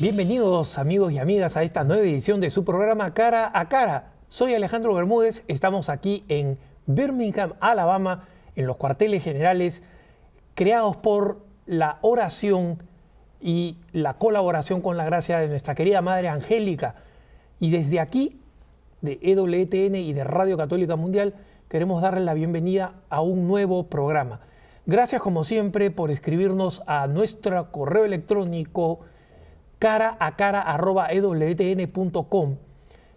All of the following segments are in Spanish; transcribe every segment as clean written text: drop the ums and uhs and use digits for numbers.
Bienvenidos amigos y amigas a esta nueva edición de su programa Cara a Cara. Soy Alejandro Bermúdez, estamos aquí en Birmingham, Alabama, en los cuarteles generales creados por la oración y la colaboración con la gracia de nuestra querida Madre Angélica. Y desde aquí, de EWTN y de Radio Católica Mundial, queremos darle la bienvenida a un nuevo programa. Gracias como siempre por escribirnos a nuestro correo electrónico caraacara@ewtn.com.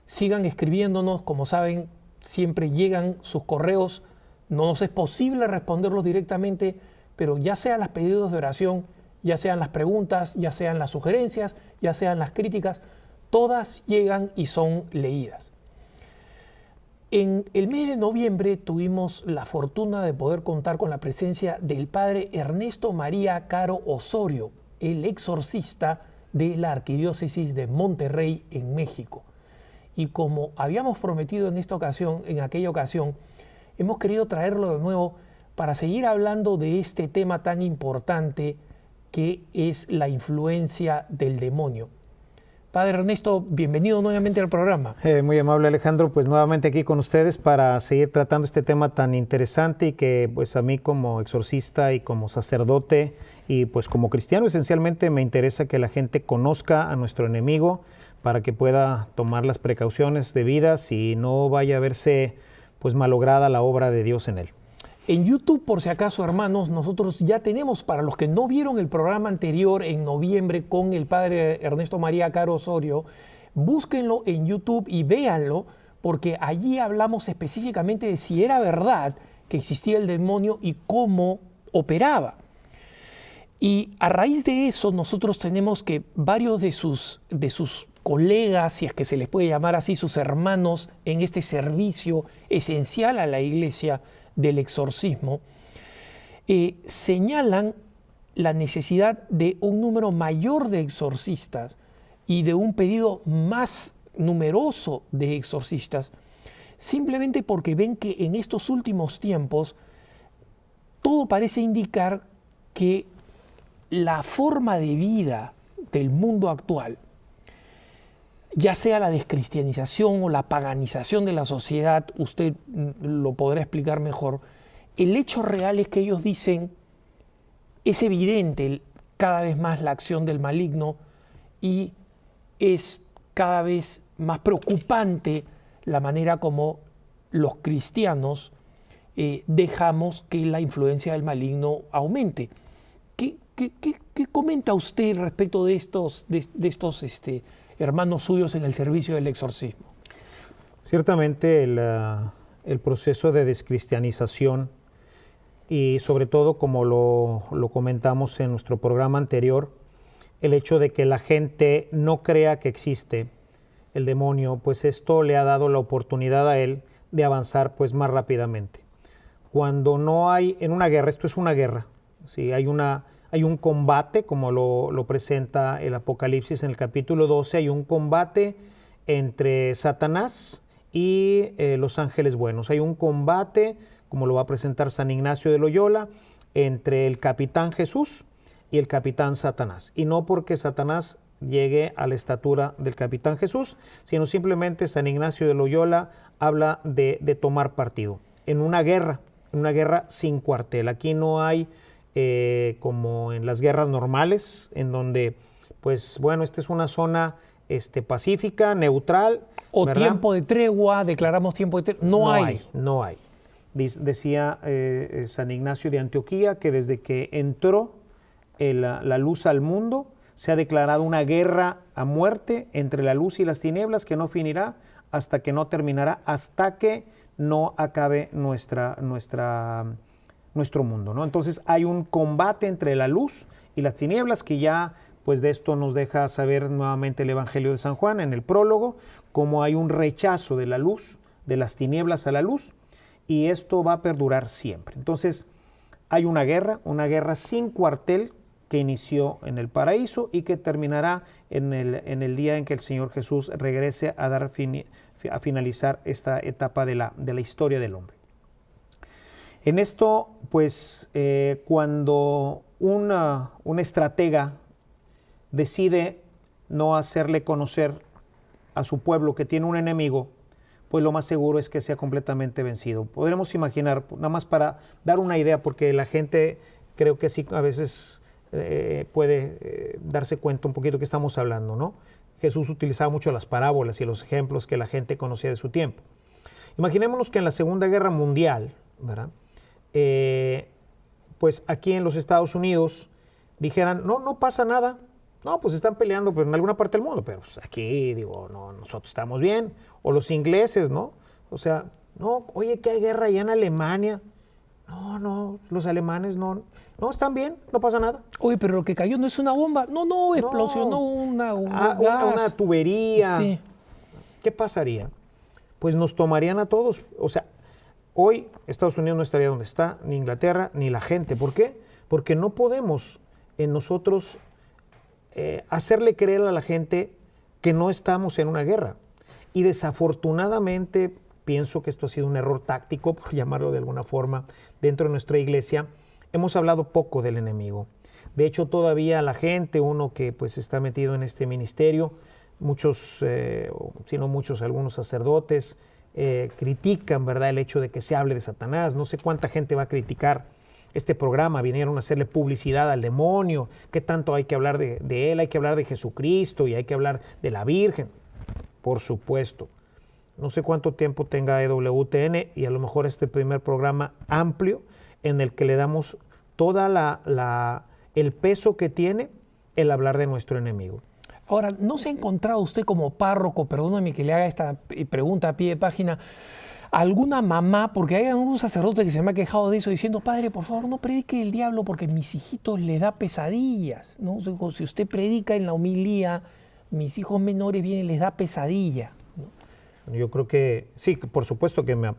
Sigan escribiéndonos, como saben, siempre llegan sus correos. No nos es posible responderlos directamente, pero ya sean los pedidos de oración, ya sean las preguntas, ya sean las sugerencias, ya sean las críticas, todas llegan y son leídas. En el mes de noviembre tuvimos la fortuna de poder contar con la presencia del padre Ernesto María Caro Osorio, el exorcista de la Arquidiócesis de Monterrey en México. Y como habíamos prometido en aquella ocasión, hemos querido traerlo de nuevo para seguir hablando de este tema tan importante que es la influencia del demonio. Padre Ernesto, bienvenido nuevamente al programa. Muy amable, Alejandro, pues nuevamente aquí con ustedes para seguir tratando este tema tan interesante y que pues a mí como exorcista y como sacerdote y pues como cristiano esencialmente me interesa que la gente conozca a nuestro enemigo para que pueda tomar las precauciones debidas y no vaya a verse pues malograda la obra de Dios en él. En YouTube, por si acaso, hermanos, nosotros ya tenemos, para los que no vieron el programa anterior en noviembre con el padre Ernesto María Caro Osorio, búsquenlo en YouTube y véanlo, porque allí hablamos específicamente de si era verdad que existía el demonio y cómo operaba. Y a raíz de eso, nosotros tenemos que varios de sus colegas, si es que se les puede llamar así, sus hermanos en este servicio esencial a la iglesia del exorcismo, señalan la necesidad de un número mayor de exorcistas y de un pedido más numeroso de exorcistas, simplemente porque ven que en estos últimos tiempos todo parece indicar que la forma de vida del mundo actual, ya sea la descristianización o la paganización de la sociedad, usted lo podrá explicar mejor, el hecho real es que ellos dicen, es evidente cada vez más la acción del maligno y es cada vez más preocupante la manera como los cristianos dejamos que la influencia del maligno aumente. ¿Qué comenta usted respecto de estos hermanos suyos en el servicio del exorcismo? Ciertamente el proceso de descristianización y sobre todo como lo comentamos en nuestro programa anterior, el hecho de que la gente no crea que existe el demonio, pues esto le ha dado la oportunidad a él de avanzar pues más rápidamente. Cuando no hay, en una guerra, esto es una guerra, ¿sí? Hay un combate, como lo presenta el Apocalipsis en el capítulo 12, hay un combate entre Satanás y los ángeles buenos. Hay un combate, como lo va a presentar San Ignacio de Loyola, entre el capitán Jesús y el capitán Satanás. Y no porque Satanás llegue a la estatura del capitán Jesús, sino simplemente San Ignacio de Loyola habla de tomar partido. En una guerra sin cuartel. Aquí no hay como en las guerras normales, en donde, pues bueno, esta es una zona pacífica, neutral. O ¿verdad? Tiempo de tregua, declaramos tiempo de tregua. No hay. Decía San Ignacio de Antioquía que desde que entró la luz al mundo, se ha declarado una guerra a muerte entre la luz y las tinieblas que no finirá hasta que no terminará, hasta que no acabe nuestro mundo, ¿no? Entonces hay un combate entre la luz y las tinieblas que ya, pues de esto nos deja saber nuevamente el Evangelio de San Juan en el prólogo, cómo hay un rechazo de la luz, de las tinieblas a la luz, y esto va a perdurar siempre. Entonces hay una guerra sin cuartel que inició en el paraíso y que terminará en el día en que el Señor Jesús regrese a finalizar esta etapa de la historia del hombre. En esto, pues, cuando un estratega decide no hacerle conocer a su pueblo que tiene un enemigo, pues lo más seguro es que sea completamente vencido. Podremos imaginar, nada más para dar una idea, porque la gente creo que sí a veces puede darse cuenta un poquito que estamos hablando, ¿no? Jesús utilizaba mucho las parábolas y los ejemplos que la gente conocía de su tiempo. Imaginémonos que en la Segunda Guerra Mundial, ¿verdad? Pues aquí en los Estados Unidos dijeran, no pasa nada, no, pues están peleando pero en alguna parte del mundo, pero pues aquí, digo, no, nosotros estamos bien, o los ingleses, ¿no? O sea, no, oye, que hay guerra allá en Alemania, no, los alemanes no, están bien, no pasa nada. Oye, pero lo que cayó no es una bomba, no, explosionó una tubería. Sí. ¿Qué pasaría? Pues nos tomarían a todos, o sea, hoy Estados Unidos no estaría donde está, ni Inglaterra, ni la gente. ¿Por qué? Porque no podemos en nosotros hacerle creer a la gente que no estamos en una guerra. Y desafortunadamente, pienso que esto ha sido un error táctico, por llamarlo de alguna forma, dentro de nuestra iglesia. Hemos hablado poco del enemigo. De hecho, todavía la gente, uno que pues está metido en este ministerio, muchos, si no muchos, algunos sacerdotes, critican, ¿verdad?, el hecho de que se hable de Satanás. No sé cuánta gente va a criticar este programa, vinieron a hacerle publicidad al demonio, qué tanto hay que hablar de él, hay que hablar de Jesucristo y hay que hablar de la Virgen. Por supuesto. No sé cuánto tiempo tenga EWTN y a lo mejor este primer programa amplio en el que le damos toda el peso que tiene el hablar de nuestro enemigo. Ahora, ¿no se ha encontrado usted como párroco, perdóname que le haga esta pregunta a pie de página, alguna mamá, porque hay un sacerdote que se me ha quejado de eso, diciendo, padre, por favor, no predique el diablo porque mis hijitos les da pesadillas, ¿no? Si usted predica en la homilía, mis hijos menores vienen y les da pesadilla, ¿no? Yo creo que sí, por supuesto que me ha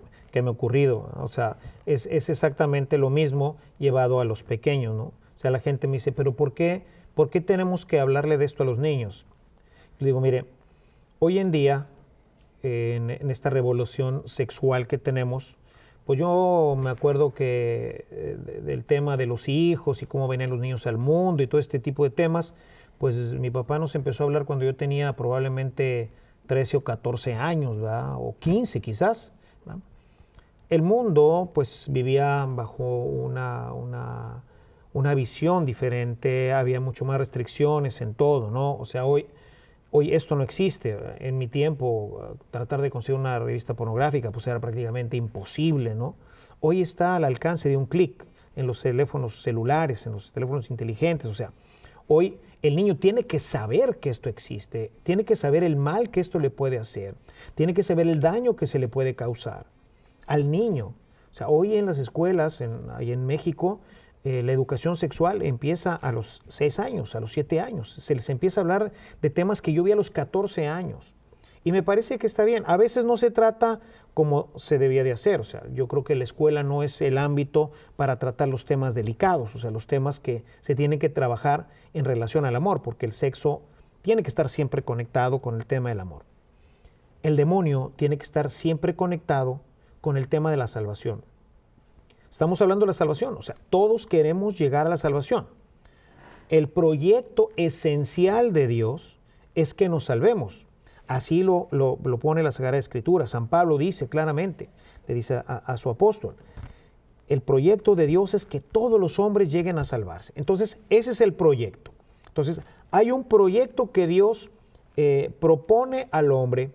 ocurrido, o sea, es exactamente lo mismo llevado a los pequeños, ¿no? O sea, la gente me dice, pero ¿por qué tenemos que hablarle de esto a los niños? Le digo, mire, hoy en día, en esta revolución sexual que tenemos, pues yo me acuerdo que del tema de los hijos y cómo venían los niños al mundo y todo este tipo de temas, pues mi papá nos empezó a hablar cuando yo tenía probablemente 13 o 14 años, ¿verdad? O 15 quizás, ¿verdad? El mundo pues vivía bajo una visión diferente, había mucho más restricciones en todo, ¿no? O sea, hoy esto no existe. En mi tiempo, tratar de conseguir una revista pornográfica pues era prácticamente imposible, ¿no? Hoy está al alcance de un clic en los teléfonos celulares, en los teléfonos inteligentes. O sea, hoy el niño tiene que saber que esto existe, tiene que saber el mal que esto le puede hacer, tiene que saber el daño que se le puede causar al niño. O sea, hoy en las escuelas, ahí en México, la educación sexual empieza a los 6 años, a los 7 años. Se les empieza a hablar de temas que yo vi a los 14 años. Y me parece que está bien. A veces no se trata como se debía de hacer. O sea, yo creo que la escuela no es el ámbito para tratar los temas delicados, o sea, los temas que se tienen que trabajar en relación al amor, porque el sexo tiene que estar siempre conectado con el tema del amor. El demonio tiene que estar siempre conectado con el tema de la salvación. Estamos hablando de la salvación, o sea, todos queremos llegar a la salvación. El proyecto esencial de Dios es que nos salvemos. Así lo pone la Sagrada Escritura. San Pablo dice claramente, le dice a su apóstol, el proyecto de Dios es que todos los hombres lleguen a salvarse. Entonces, ese es el proyecto. Entonces, hay un proyecto que Dios propone al hombre.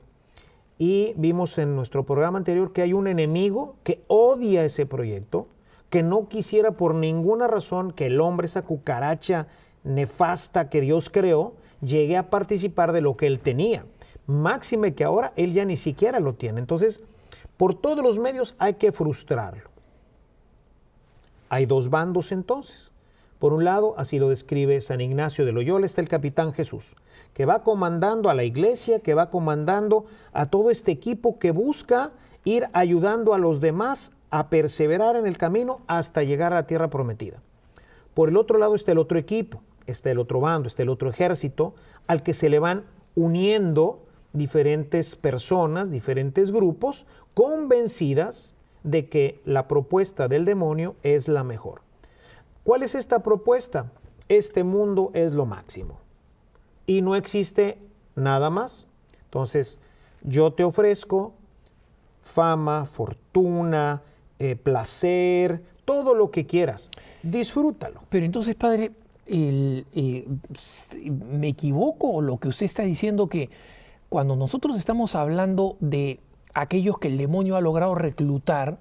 Y vimos en nuestro programa anterior que hay un enemigo que odia ese proyecto, que no quisiera por ninguna razón que el hombre, esa cucaracha nefasta que Dios creó, llegue a participar de lo que él tenía. Máxime que ahora él ya ni siquiera lo tiene. Entonces, por todos los medios hay que frustrarlo. Hay dos bandos entonces. Por un lado, así lo describe San Ignacio de Loyola, está el capitán Jesús, que va comandando a la iglesia, que va comandando a todo este equipo que busca ir ayudando a los demás a perseverar en el camino hasta llegar a la tierra prometida. Por el otro lado está el otro equipo, está el otro bando, está el otro ejército, al que se le van uniendo diferentes personas, diferentes grupos, convencidas de que la propuesta del demonio es la mejor. ¿Cuál es esta propuesta? Este mundo es lo máximo. y no existe nada más. Entonces, yo te ofrezco fama, fortuna, placer, todo lo que quieras. Disfrútalo. Pero entonces, padre, ¿me equivoco o lo que usted está diciendo que cuando nosotros estamos hablando de aquellos que el demonio ha logrado reclutar,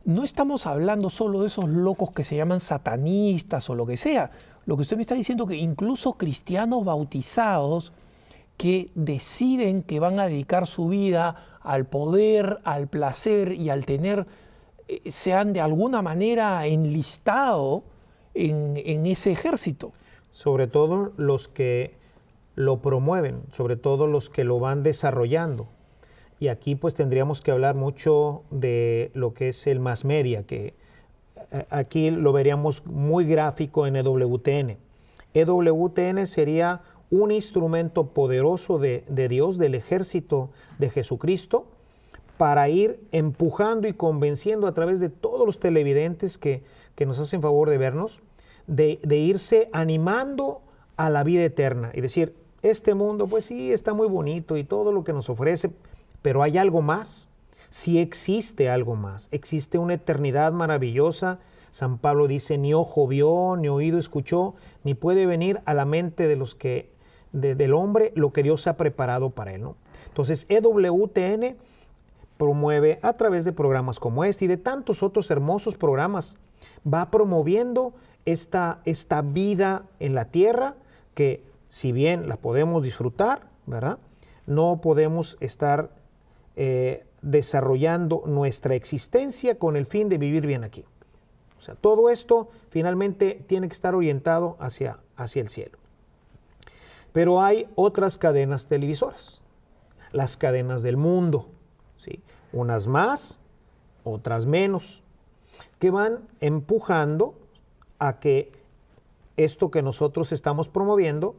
no estamos hablando solo de esos locos que se llaman satanistas o lo que sea? Lo que usted me está diciendo que incluso cristianos bautizados que deciden que van a dedicar su vida al poder, al placer y al tener, sean de alguna manera enlistados en ese ejército. Sobre todo los que lo promueven, sobre todo los que lo van desarrollando. Y aquí pues tendríamos que hablar mucho de lo que es el mass media, que aquí lo veríamos muy gráfico en EWTN. EWTN sería un instrumento poderoso de Dios, del ejército de Jesucristo, para ir empujando y convenciendo a través de todos los televidentes que nos hacen favor de vernos, de irse animando a la vida eterna y decir, este mundo pues sí está muy bonito y todo lo que nos ofrece, pero hay algo más. Sí existe algo más, existe una eternidad maravillosa. San Pablo dice, ni ojo vio, ni oído escuchó, ni puede venir a la mente de los que del hombre lo que Dios ha preparado para él, ¿no? Entonces, EWTN promueve a través de programas como este y de tantos otros hermosos programas, va promoviendo esta vida en la tierra que, si bien la podemos disfrutar, ¿verdad?, no podemos estar desarrollando nuestra existencia con el fin de vivir bien aquí. O sea, todo esto finalmente tiene que estar orientado hacia el cielo. Pero hay otras cadenas televisoras, las cadenas del mundo, ¿sí? Unas más, otras menos, que van empujando a que esto que nosotros estamos promoviendo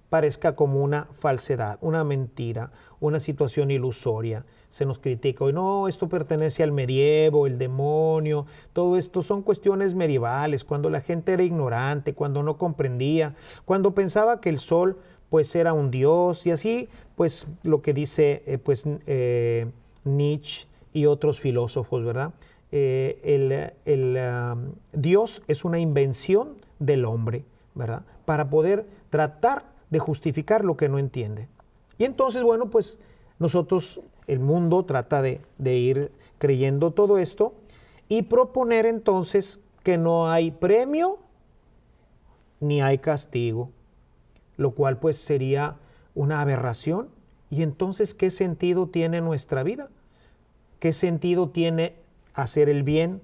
parezca como una falsedad, una mentira, una situación ilusoria. Se nos critica hoy, no, esto pertenece al medievo, el demonio, todo esto son cuestiones medievales, cuando la gente era ignorante, cuando no comprendía, cuando pensaba que el sol pues era un dios, y así pues lo que dice Nietzsche y otros filósofos, ¿verdad? Dios es una invención del hombre, ¿verdad?, para poder tratar de justificar lo que no entiende. Y entonces, bueno, pues nosotros, el mundo trata de ir creyendo todo esto y proponer entonces que no hay premio ni hay castigo, lo cual pues sería una aberración. Y entonces, ¿qué sentido tiene nuestra vida? ¿Qué sentido tiene hacer el bien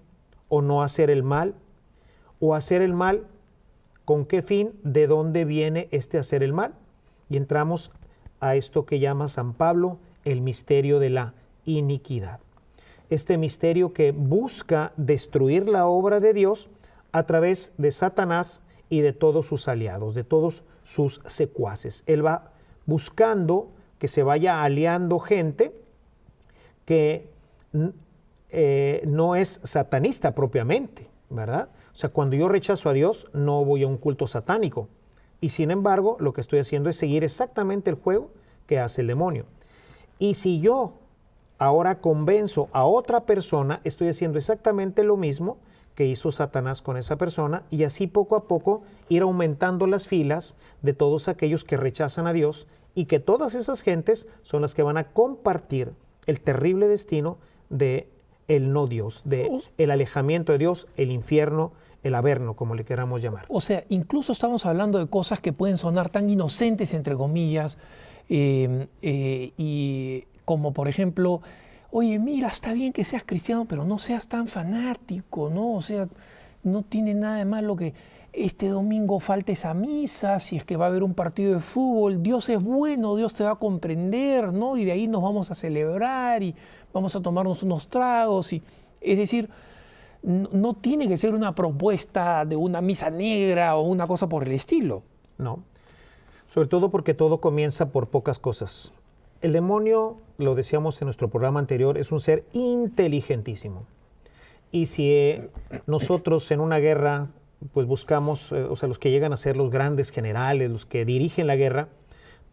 o no hacer el mal? ¿O hacer el mal con qué fin? ¿De dónde viene este hacer el mal? Y entramos a esto que llama San Pablo el misterio de la iniquidad. Este misterio que busca destruir la obra de Dios a través de Satanás y de todos sus aliados, de todos sus secuaces. Él va buscando que se vaya aliando gente que no es satanista propiamente, ¿verdad? O sea, cuando yo rechazo a Dios, no voy a un culto satánico. Y sin embargo, lo que estoy haciendo es seguir exactamente el juego que hace el demonio. Y si yo ahora convenzo a otra persona, estoy haciendo exactamente lo mismo que hizo Satanás con esa persona, y así poco a poco ir aumentando las filas de todos aquellos que rechazan a Dios, y que todas esas gentes son las que van a compartir el terrible destino de el no Dios, de el alejamiento de Dios, el infierno, el averno, como le queramos llamar. O sea, incluso estamos hablando de cosas que pueden sonar tan inocentes, entre comillas, y como por ejemplo, oye, mira, está bien que seas cristiano, pero no seas tan fanático, ¿no? O sea, no tiene nada de malo que este domingo faltes a misa, si es que va a haber un partido de fútbol, Dios es bueno, Dios te va a comprender, ¿no? Y de ahí nos vamos a celebrar y vamos a tomarnos unos tragos. Es decir, no tiene que ser una propuesta de una misa negra o una cosa por el estilo. No, sobre todo porque todo comienza por pocas cosas. El demonio, lo decíamos en nuestro programa anterior, es un ser inteligentísimo. Y si nosotros en una guerra pues buscamos, o sea, los que llegan a ser los grandes generales, los que dirigen la guerra,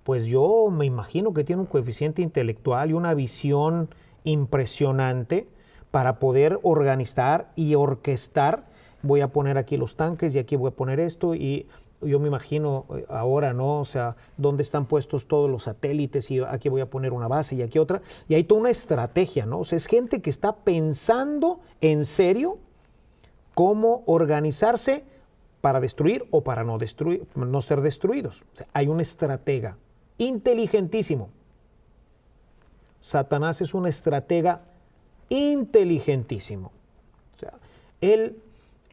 pues yo me imagino que tiene un coeficiente intelectual y una visión impresionante para poder organizar y orquestar. Voy a poner aquí los tanques y aquí voy a poner esto, y yo me imagino ahora, ¿no? O sea, dónde están puestos todos los satélites, y aquí voy a poner una base y aquí otra. Y hay toda una estrategia, ¿no? O sea, es gente que está pensando en serio cómo organizarse para destruir o para no destruir, no ser destruidos. O sea, hay un estratega inteligentísimo. Satanás es un estratega inteligentísimo. O sea, él...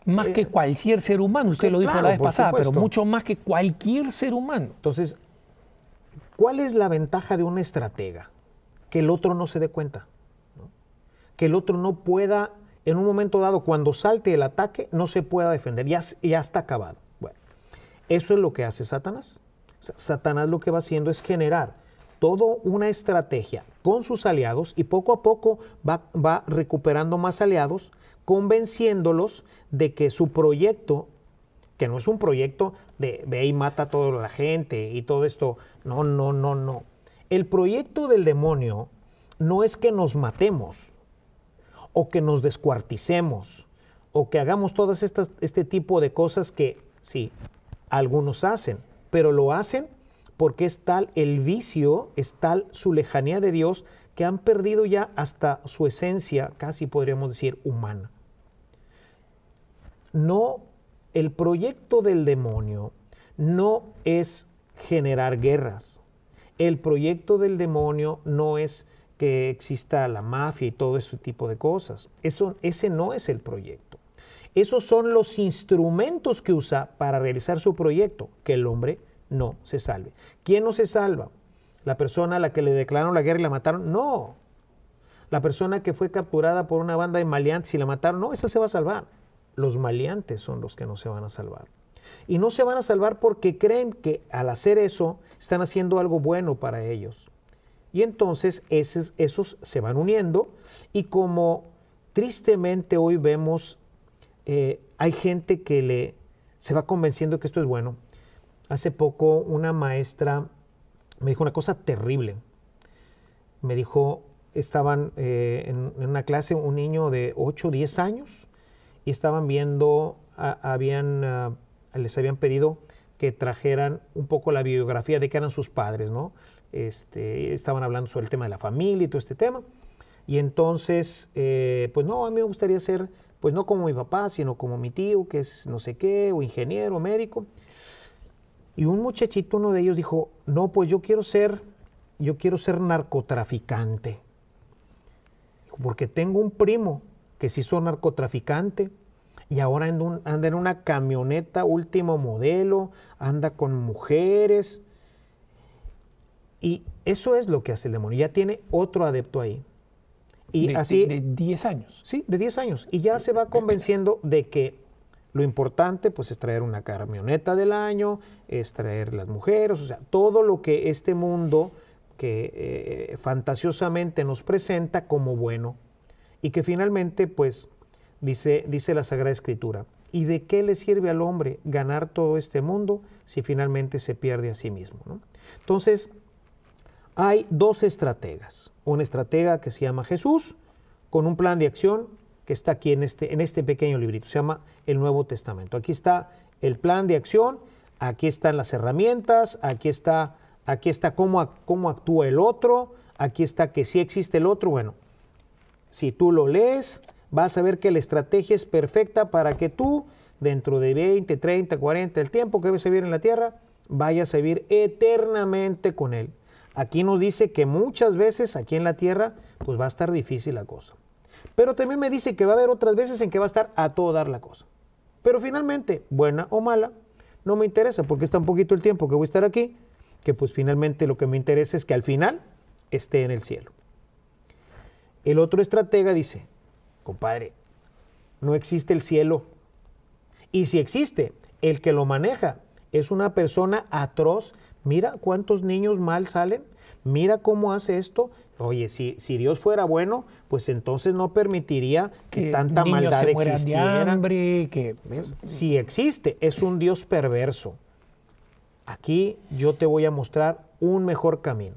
Más que cualquier ser humano, usted lo dijo claro, la vez por pasada, supuesto. pero mucho más que cualquier ser humano. Entonces, ¿cuál es la ventaja de un estratega? Que el otro no se dé cuenta, ¿no? Que el otro no pueda, en un momento dado, cuando salte el ataque, no se pueda defender, ya está acabado. Bueno, eso es lo que hace Satanás. O sea, Satanás lo que va haciendo es generar toda una estrategia con sus aliados, y poco a poco va recuperando más aliados, convenciéndolos de que su proyecto, que no es un proyecto de ve y mata a toda la gente y todo esto, no. El proyecto del demonio no es que nos matemos, o que nos descuarticemos, o que hagamos todas este tipo de cosas que sí, algunos hacen, pero lo hacen porque es tal el vicio, es tal su lejanía de Dios, que han perdido ya hasta su esencia, casi podríamos decir, humana. No, el proyecto del demonio no es generar guerras. El proyecto del demonio no es que exista la mafia y todo ese tipo de cosas. Ese no es el proyecto. Esos son los instrumentos que usa para realizar su proyecto, que el hombre no se salve. ¿Quién no se salva? ¿La persona a la que le declararon la guerra y la mataron? No. La persona que fue capturada por una banda de maleantes y la mataron, no, esa se va a salvar. Los maleantes son los que no se van a salvar. Y no se van a salvar porque creen que al hacer eso están haciendo algo bueno para ellos. Y entonces esos se van uniendo, y como tristemente hoy vemos, hay gente que se va convenciendo que esto es bueno. Hace poco una maestra me dijo una cosa terrible. Me dijo, estaban en una clase un niño de 8 o 10 años y estaban viendo, les habían pedido que trajeran un poco la biografía de qué eran sus padres, ¿no? Estaban hablando sobre el tema de la familia y todo este tema. Y entonces, pues no, a mí me gustaría ser, pues no como mi papá, sino como mi tío, que es no sé qué, o ingeniero, médico. Y un muchachito, uno de ellos, dijo, no, pues yo quiero ser narcotraficante. Dijo, porque tengo un primo que se hizo narcotraficante y ahora anda en una camioneta último modelo, anda con mujeres. Y eso es lo que hace el demonio. Ya tiene otro adepto ahí. Y así, de 10 años. Sí, de 10 años. Y ya se va convenciendo de que lo importante pues es traer una camioneta del año, es traer las mujeres, o sea, todo lo que este mundo que fantasiosamente nos presenta como bueno, y que finalmente pues dice la Sagrada Escritura, ¿y de qué le sirve al hombre ganar todo este mundo si finalmente se pierde a sí mismo, ¿no? Entonces, hay dos estrategas, un estratega que se llama Jesús, con un plan de acción que está aquí en este pequeño librito, se llama el Nuevo Testamento. Aquí está el plan de acción, aquí están las herramientas, aquí está cómo actúa el otro, aquí está que sí existe el otro. Bueno, si tú lo lees, vas a ver que la estrategia es perfecta para que tú, dentro de 20, 30, 40, el tiempo que debes vivir en la tierra, vayas a vivir eternamente con Él. Aquí nos dice que muchas veces aquí en la tierra, pues va a estar difícil la cosa. Pero también me dice que va a haber otras veces en que va a estar a todo dar la cosa. Pero finalmente, buena o mala, no me interesa porque es tan poquito el tiempo que voy a estar aquí, que pues finalmente lo que me interesa es que al final esté en el cielo. El otro estratega dice, compadre, no existe el cielo. Y si existe, el que lo maneja es una persona atroz. Mira cuántos niños mal salen, mira cómo hace esto. Oye, si Dios fuera bueno, pues entonces no permitiría que tanta maldad existiera. De hambre, ¿Ves? Si existe, es un Dios perverso. aquí yo te voy a mostrar un mejor camino.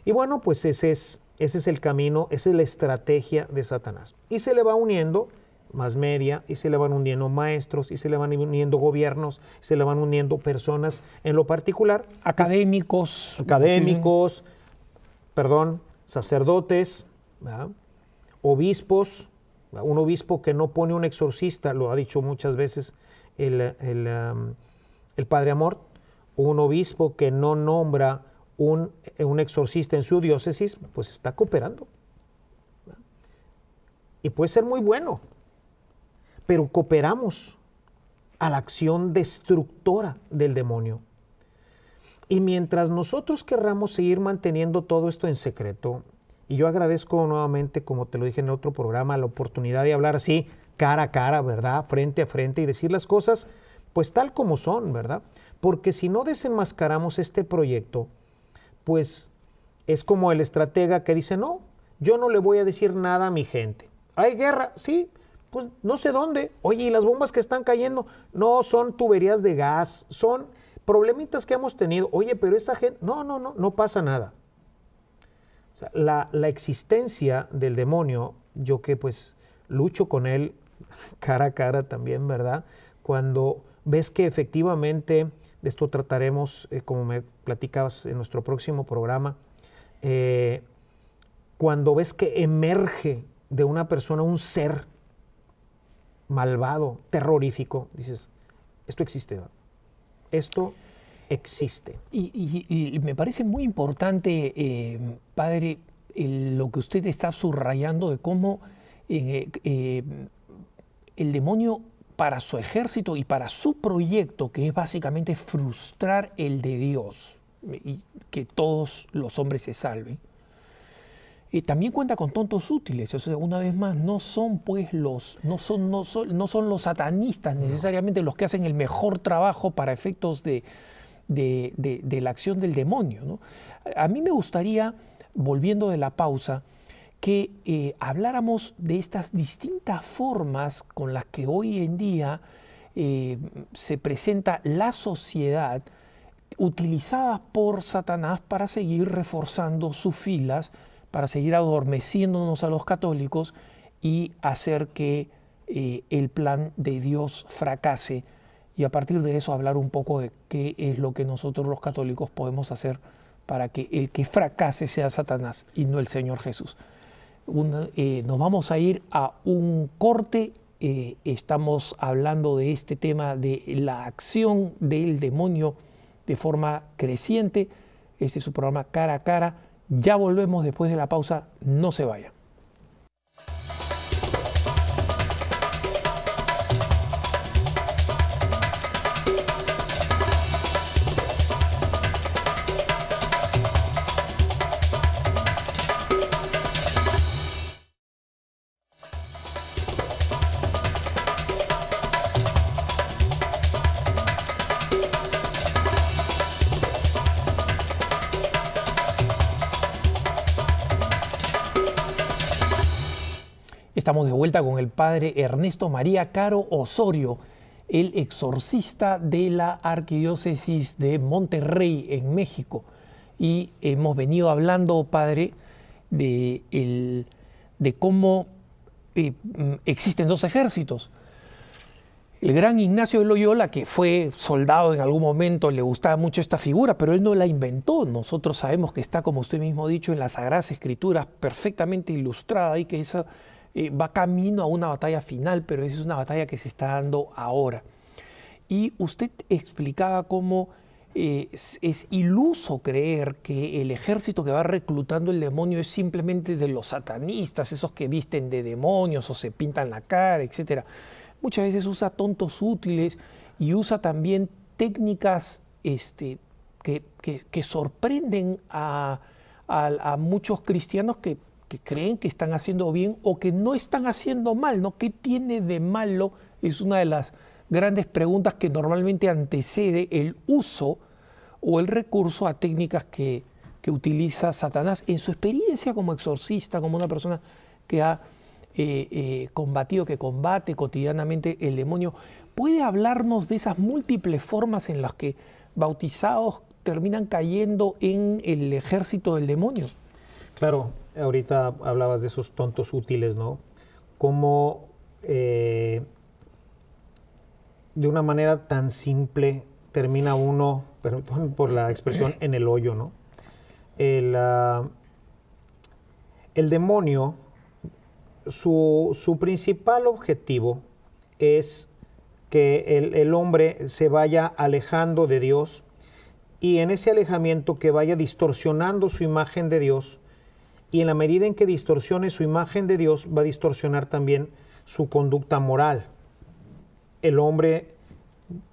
Y bueno, pues ese es el camino, esa es la estrategia de Satanás. Y se le va uniendo más media, y se le van uniendo maestros, y se le van uniendo gobiernos, se le van uniendo personas en lo particular. Académicos. Sacerdotes, ¿verdad? Obispos. Un obispo que no pone un exorcista, lo ha dicho muchas veces el Padre Amor, un obispo que no nombra un exorcista en su diócesis, pues está cooperando. Y puede ser muy bueno, pero cooperamos a la acción destructora del demonio. Y mientras nosotros querramos seguir manteniendo todo esto en secreto, y yo agradezco nuevamente, como te lo dije en otro programa, la oportunidad de hablar así, cara a cara, ¿verdad? Frente a frente, y decir las cosas pues tal como son, ¿verdad? Porque si no desenmascaramos este proyecto, pues es como el estratega que dice, no, yo no le voy a decir nada a mi gente. ¿Hay guerra? Sí, pues no sé dónde. Oye, ¿y las bombas que están cayendo? No, son tuberías de gas, son problemitas que hemos tenido. Oye, pero esa gente, no pasa nada. O sea, la existencia del demonio, yo que pues lucho con él cara a cara también, ¿verdad? Cuando ves que efectivamente, de esto trataremos, como me platicabas en nuestro próximo programa, cuando ves que emerge de una persona un ser malvado, terrorífico, dices, esto existe, ¿verdad? Esto existe. Y me parece muy importante, padre, lo que usted está subrayando de cómo el demonio, para su ejército y para su proyecto, que es básicamente frustrar el de Dios y que todos los hombres se salven, también cuenta con tontos útiles. O sea, una vez más, no son los satanistas necesariamente los que hacen el mejor trabajo para efectos de la acción del demonio, ¿no? A mí me gustaría, volviendo de la pausa, que habláramos de estas distintas formas con las que hoy en día se presenta la sociedad, utilizadas por Satanás para seguir reforzando sus filas, para seguir adormeciéndonos a los católicos y hacer que el plan de Dios fracase, y a partir de eso hablar un poco de qué es lo que nosotros los católicos podemos hacer para que el que fracase sea Satanás y no el Señor Jesús. Nos vamos a ir a un corte. Estamos hablando de este tema de la acción del demonio de forma creciente. Este es su programa Cara a Cara. Ya volvemos después de la pausa. No se vayan. Estamos de vuelta con el padre Ernesto María Caro Osorio, el exorcista de la Arquidiócesis de Monterrey, en México. Y hemos venido hablando, padre, de cómo existen dos ejércitos. El gran Ignacio de Loyola, que fue soldado en algún momento, le gustaba mucho esta figura, pero él no la inventó. Nosotros sabemos que está, como usted mismo ha dicho, en las Sagradas Escrituras, perfectamente ilustrada, y que esa va camino a una batalla final, pero esa es una batalla que se está dando ahora. Y usted explicaba cómo es iluso creer que el ejército que va reclutando el demonio es simplemente de los satanistas, esos que visten de demonios o se pintan la cara, etc. Muchas veces usa tontos útiles y usa también técnicas que sorprenden a muchos cristianos que creen que están haciendo bien o que no están haciendo mal, ¿no? ¿Qué tiene de malo? Es una de las grandes preguntas que normalmente antecede el uso o el recurso a técnicas que utiliza Satanás en su experiencia como exorcista, como una persona que ha que combate cotidianamente el demonio. ¿Puede hablarnos de esas múltiples formas en las que bautizados terminan cayendo en el ejército del demonio. Claro, ahorita hablabas de esos tontos útiles, ¿no? Cómo de una manera tan simple termina uno, perdón por la expresión, en el hoyo, ¿no? El demonio, su principal objetivo es que el hombre se vaya alejando de Dios y en ese alejamiento que vaya distorsionando su imagen de Dios, y en la medida en que distorsione su imagen de Dios va a distorsionar también su conducta moral. El hombre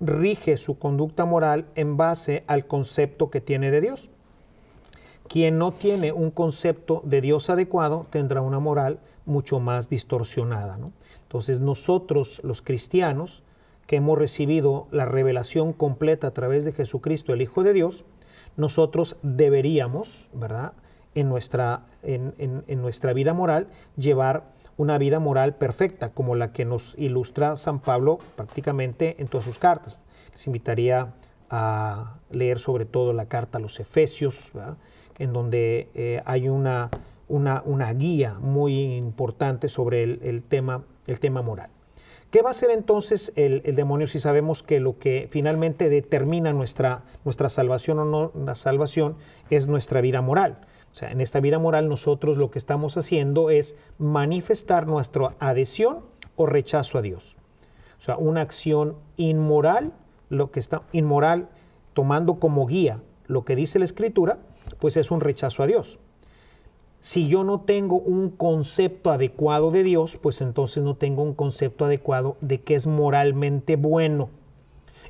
rige su conducta moral en base al concepto que tiene de Dios. Quien no tiene un concepto de Dios adecuado tendrá una moral mucho más distorsionada, ¿no? Entonces nosotros, los cristianos, que hemos recibido la revelación completa a través de Jesucristo, el Hijo de Dios, nosotros deberíamos, ¿verdad?, en nuestra vida moral, llevar una vida moral perfecta, como la que nos ilustra San Pablo prácticamente en todas sus cartas. Les invitaría a leer sobre todo la carta a los Efesios, ¿verdad?, en donde hay una guía muy importante sobre el tema moral. ¿Qué va a hacer entonces el demonio si sabemos que lo que finalmente determina nuestra salvación o no la salvación es nuestra vida moral? O sea, en esta vida moral nosotros lo que estamos haciendo es manifestar nuestra adhesión o rechazo a Dios. O sea, una acción inmoral, inmoral tomando como guía lo que dice la Escritura, pues es un rechazo a Dios. Si yo no tengo un concepto adecuado de Dios, pues entonces no tengo un concepto adecuado de qué es moralmente bueno.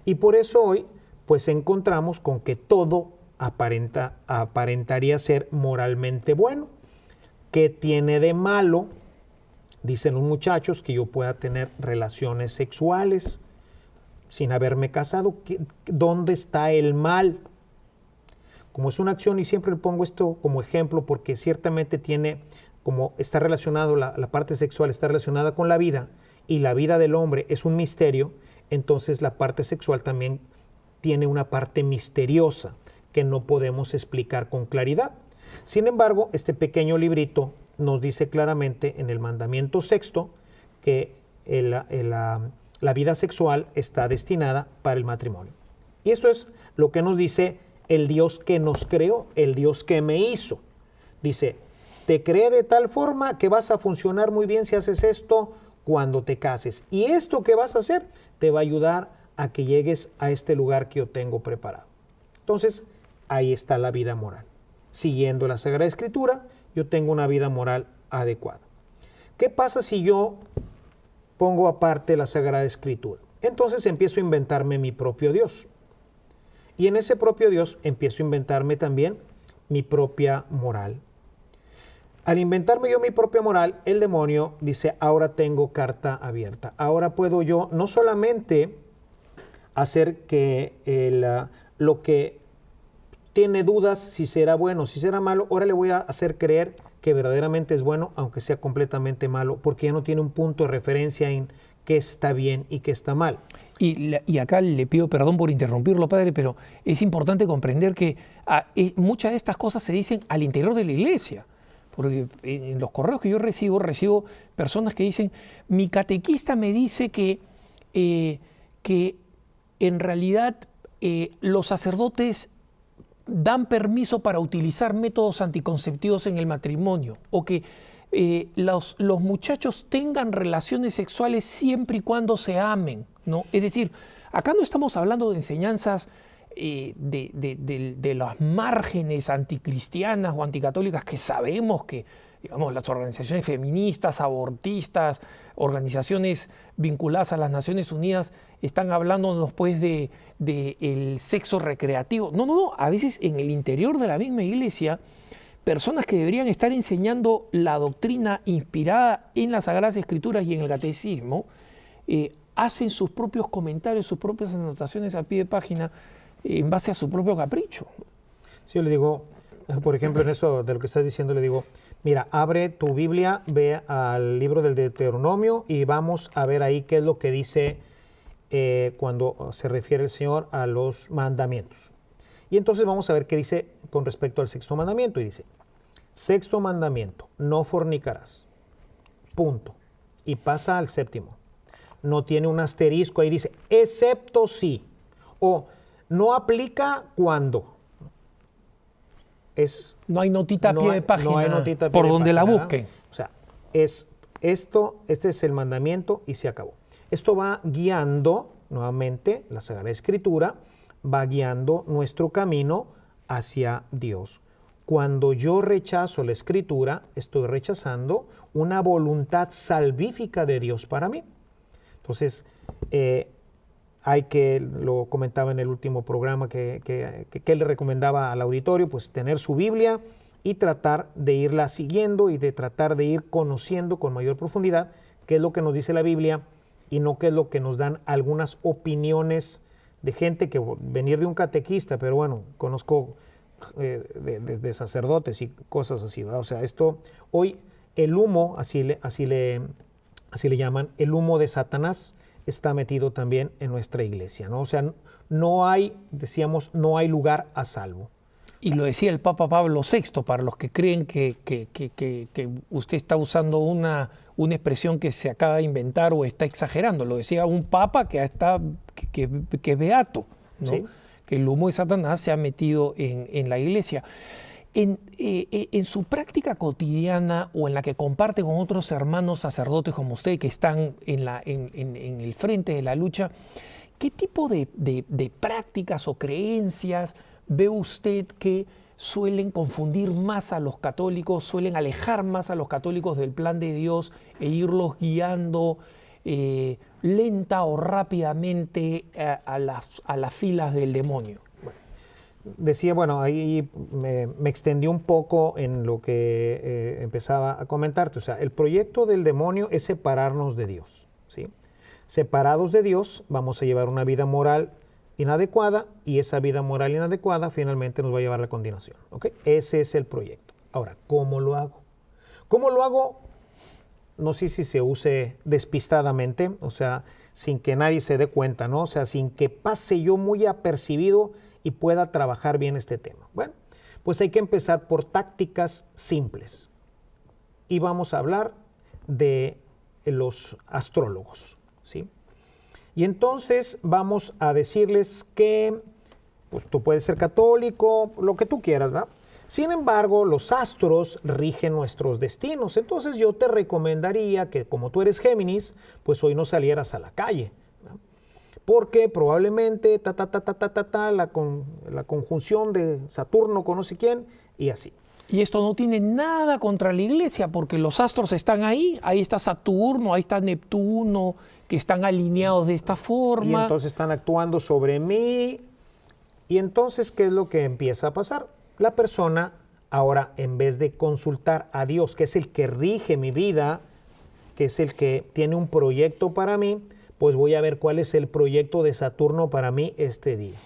Y por eso hoy, pues encontramos con que todo aparentaría ser moralmente bueno. ¿Qué tiene de malo? Dicen los muchachos que yo pueda tener relaciones sexuales sin haberme casado. ¿Dónde está el mal? Como es una acción, y siempre le pongo esto como ejemplo porque ciertamente como está relacionado, la parte sexual está relacionada con la vida y la vida del hombre es un misterio, entonces la parte sexual también tiene una parte misteriosa que no podemos explicar con claridad. Sin embargo, este pequeño librito nos dice claramente en el mandamiento sexto que la vida sexual está destinada para el matrimonio. Y eso es lo que nos dice el Dios que nos creó, el Dios que me hizo. Dice, te creé de tal forma que vas a funcionar muy bien si haces esto cuando te cases. Y esto que vas a hacer te va a ayudar a que llegues a este lugar que yo tengo preparado. Entonces, ahí está la vida moral. Siguiendo la Sagrada Escritura, yo tengo una vida moral adecuada. ¿Qué pasa si yo pongo aparte la Sagrada Escritura? Entonces empiezo a inventarme mi propio Dios. Y en ese propio Dios empiezo a inventarme también mi propia moral. Al inventarme yo mi propia moral, el demonio dice, ahora tengo carta abierta. Ahora puedo yo no solamente hacer que lo que tiene dudas si será bueno, si será malo, ahora le voy a hacer creer que verdaderamente es bueno, aunque sea completamente malo, porque ya no tiene un punto de referencia en qué está bien y qué está mal. Y acá le pido perdón por interrumpirlo, padre, pero es importante comprender que muchas de estas cosas se dicen al interior de la iglesia. Porque en los correos que yo recibo personas que dicen, mi catequista me dice que en realidad los sacerdotes dan permiso para utilizar métodos anticonceptivos en el matrimonio, o que los muchachos tengan relaciones sexuales siempre y cuando se amen, ¿no? Es decir, acá no estamos hablando de enseñanzas de las márgenes anticristianas o anticatólicas que sabemos que, digamos, las organizaciones feministas, abortistas, organizaciones vinculadas a las Naciones Unidas están hablándonos pues de el sexo recreativo. No, a veces en el interior de la misma iglesia, personas que deberían estar enseñando la doctrina inspirada en las Sagradas Escrituras y en el Catecismo, hacen sus propios comentarios, sus propias anotaciones al pie de página en base a su propio capricho. Sí, yo le digo, por ejemplo, en eso de lo que estás diciendo, le digo, mira, abre tu Biblia, ve al libro del Deuteronomio y vamos a ver ahí qué es lo que dice cuando se refiere el Señor a los mandamientos. Y entonces vamos a ver qué dice con respecto al sexto mandamiento. Y dice, sexto mandamiento, no fornicarás. Punto. Y pasa al séptimo. No tiene un asterisco, ahí dice, excepto si. O no aplica cuando. No hay notita a pie de página no hay notita a pie por de donde página, la busquen. O sea, este es el mandamiento y se acabó. Esto va guiando, nuevamente, la Sagrada Escritura, va guiando nuestro camino hacia Dios. Cuando yo rechazo la Escritura, estoy rechazando una voluntad salvífica de Dios para mí. Entonces, lo comentaba en el último programa que él le recomendaba al auditorio, pues tener su Biblia y tratar de irla siguiendo y de tratar de ir conociendo con mayor profundidad qué es lo que nos dice la Biblia y no qué es lo que nos dan algunas opiniones de gente que venir de un catequista, pero bueno, conozco de sacerdotes y cosas así, ¿verdad? O sea, esto, hoy el humo, así le llaman, el humo de Satanás está metido también en nuestra iglesia, ¿no? O sea, no hay lugar a salvo. Y lo decía el Papa Pablo VI, para los que creen que usted está usando una expresión que se acaba de inventar o está exagerando. Lo decía un Papa que es beato, ¿no? Sí. Que el humo de Satanás se ha metido en la iglesia. En su práctica cotidiana o en la que comparte con otros hermanos sacerdotes como usted que están en el frente de la lucha, ¿qué tipo de prácticas o creencias ve usted que suelen confundir más a los católicos, suelen alejar más a los católicos del plan de Dios e irlos guiando lenta o rápidamente a las filas del demonio? Decía, bueno, ahí me extendí un poco en lo que empezaba a comentarte. O sea, el proyecto del demonio es separarnos de Dios, ¿sí? Separados de Dios, vamos a llevar una vida moral inadecuada y esa vida moral inadecuada finalmente nos va a llevar a la condenación, ¿ok? Ese es el proyecto. Ahora, ¿cómo lo hago? ¿Cómo lo hago? No sé si se use despistadamente, o sea, sin que nadie se dé cuenta, ¿no? O sea, sin que pase yo muy apercibido y pueda trabajar bien este tema. Bueno, pues hay que empezar por tácticas simples. Y vamos a hablar de los astrólogos, ¿sí? Y entonces vamos a decirles que pues, tú puedes ser católico, lo que tú quieras, ¿verdad? Sin embargo, los astros rigen nuestros destinos. Entonces yo te recomendaría que como tú eres Géminis, pues hoy no salieras a la calle, ¿no? Porque probablemente la conjunción de Saturno con no sé quién y así. Y esto no tiene nada contra la iglesia, porque los astros están ahí está Saturno, ahí está Neptuno, que están alineados de esta forma. Y entonces están actuando sobre mí. Y entonces, ¿qué es lo que empieza a pasar? La persona, ahora, en vez de consultar a Dios, que es el que rige mi vida, que es el que tiene un proyecto para mí, pues voy a ver cuál es el proyecto de Saturno para mí este día.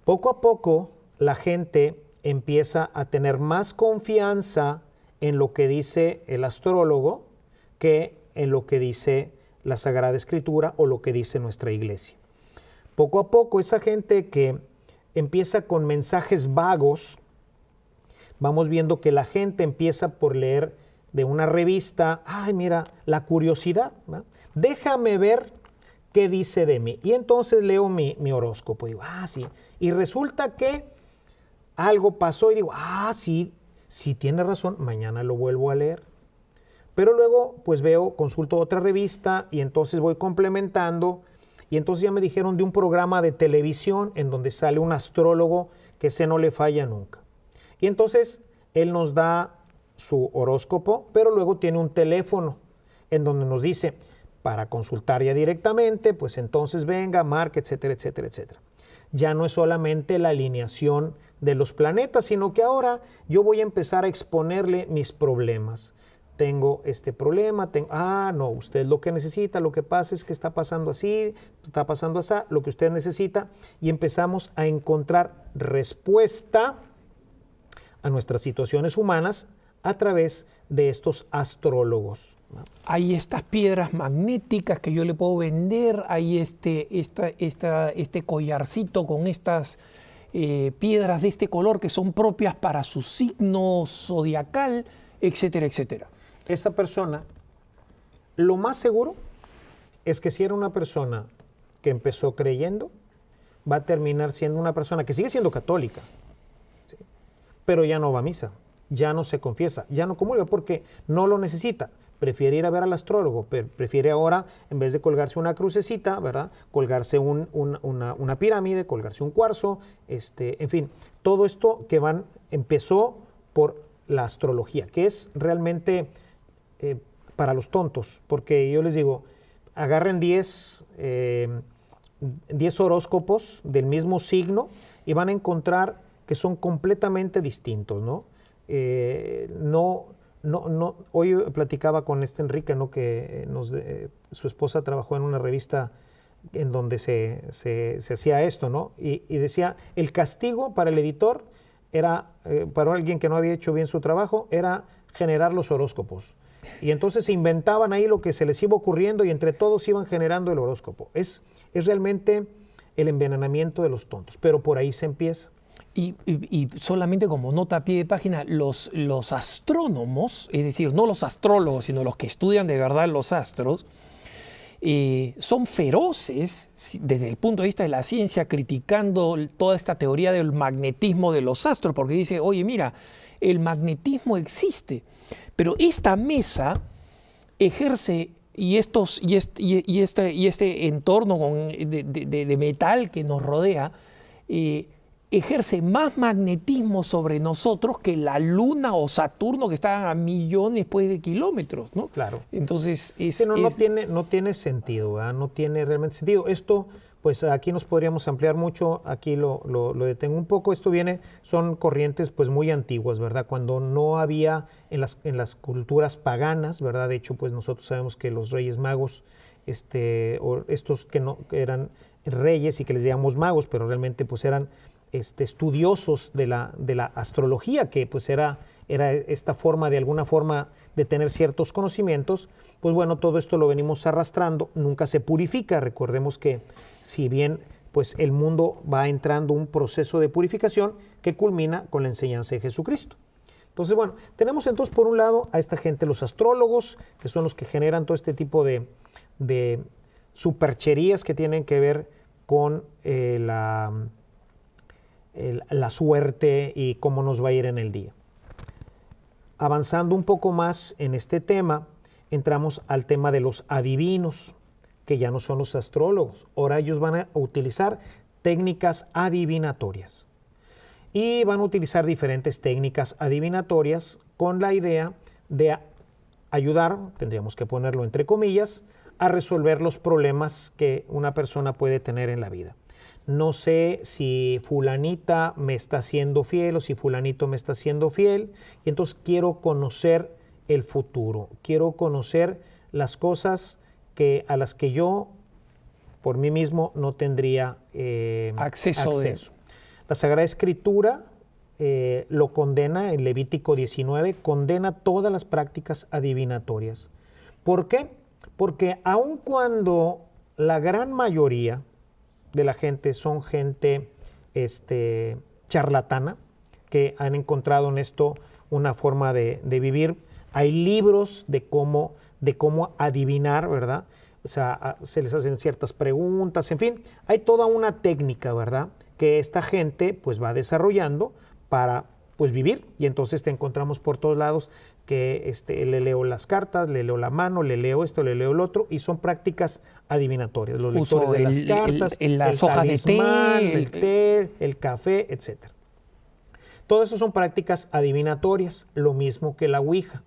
Poco a poco, la gente empieza a tener más confianza en lo que dice el astrólogo que en lo que dice la Sagrada Escritura o lo que dice nuestra iglesia. Poco a poco, esa gente que empieza con mensajes vagos, vamos viendo que la gente empieza por leer de una revista, ay mira, la curiosidad, ¿no? Déjame ver qué dice de mí. Y entonces leo mi horóscopo, digo, sí. Y resulta que algo pasó y digo, sí tiene razón, mañana lo vuelvo a leer. Pero luego pues consulto otra revista y entonces voy complementando y entonces ya me dijeron de un programa de televisión en donde sale un astrólogo que ese no le falla nunca. Y entonces él nos da su horóscopo, pero luego tiene un teléfono en donde nos dice, para consultar ya directamente, pues entonces venga, marque, etcétera, etcétera, etcétera. Ya no es solamente la alineación de los planetas, sino que ahora yo voy a empezar a exponerle mis problemas. Tengo este problema, no, usted lo que necesita, lo que pasa es que está pasando así, está pasando así, lo que usted necesita, y empezamos a encontrar respuesta a nuestras situaciones humanas a través de estos astrólogos, ¿no? Hay estas piedras magnéticas que yo le puedo vender, hay este collarcito con estas piedras de este color que son propias para su signo zodiacal, etcétera, etcétera. Esa persona, lo más seguro es que si era una persona que empezó creyendo, va a terminar siendo una persona que sigue siendo católica, ¿sí? Pero ya no va a misa, ya no se confiesa, ya no comulga porque no lo necesita. Prefiere ir a ver al astrólogo, prefiere ahora, en vez de colgarse una crucecita, ¿verdad?, colgarse una pirámide, colgarse un cuarzo, en fin, todo esto que empezó por la astrología, que es realmente para los tontos, porque yo les digo, agarren 10 horóscopos del mismo signo y van a encontrar que son completamente distintos, ¿no? Hoy platicaba con Enrique, ¿no?, que su esposa trabajó en una revista en donde se hacía esto, ¿no? Y decía, el castigo para el editor era, para alguien que no había hecho bien su trabajo, era generar los horóscopos. Y entonces se inventaban ahí lo que se les iba ocurriendo y entre todos iban generando el horóscopo. Es realmente el envenenamiento de los tontos, pero por ahí se empieza. Y solamente como nota a pie de página, los astrónomos, es decir, no los astrólogos, sino los que estudian de verdad los astros, son feroces desde el punto de vista de la ciencia, criticando toda esta teoría del magnetismo de los astros, porque dice, oye, mira, el magnetismo existe, pero esta mesa ejerce, y este entorno de metal que nos rodea, ejerce más magnetismo sobre nosotros que la Luna o Saturno, que están a millones pues, de kilómetros, ¿no? Claro. Entonces, no tiene sentido, ¿verdad? No tiene realmente sentido. Esto, pues aquí nos podríamos ampliar mucho, aquí lo detengo un poco. Esto son corrientes pues muy antiguas, ¿verdad? Cuando no había en las culturas paganas, ¿verdad? De hecho, pues nosotros sabemos que los Reyes Magos, o estos que eran reyes y que les llamamos magos, pero realmente pues eran estudiosos de la astrología, que pues era esta forma, de alguna forma, de tener ciertos conocimientos. Pues bueno, todo esto lo venimos arrastrando, nunca se purifica. Recordemos que si bien pues el mundo va entrando un proceso de purificación que culmina con la enseñanza de Jesucristo. Entonces, bueno, tenemos entonces por un lado a esta gente, los astrólogos, que son los que generan todo este tipo de supercherías que tienen que ver con la suerte y cómo nos va a ir en el día. Avanzando un poco más en este tema, entramos al tema de los adivinos, que ya no son los astrólogos. Ahora ellos van a utilizar técnicas adivinatorias. Y van a utilizar diferentes técnicas adivinatorias con la idea de ayudar, tendríamos que ponerlo entre comillas, a resolver los problemas que una persona puede tener en la vida. No sé si fulanita me está siendo fiel o si fulanito me está siendo fiel, y entonces quiero conocer el futuro, quiero conocer las cosas a las que yo por mí mismo no tendría acceso. La Sagrada Escritura lo condena en Levítico 19, condena todas las prácticas adivinatorias. ¿Por qué? Porque aun cuando la gran mayoría de la gente son gente charlatana, que han encontrado en esto una forma de vivir. Hay libros de cómo adivinar, ¿verdad? O sea, se les hacen ciertas preguntas, en fin, hay toda una técnica, ¿verdad?, que esta gente pues va desarrollando para pues vivir, y entonces te encontramos por todos lados que le leo las cartas, le leo la mano, le leo esto, le leo el otro, y son prácticas adivinatorias. Los lectores de las cartas, las hojas de té, el té, el café, etc. Todo eso son prácticas adivinatorias, lo mismo que la Ouija,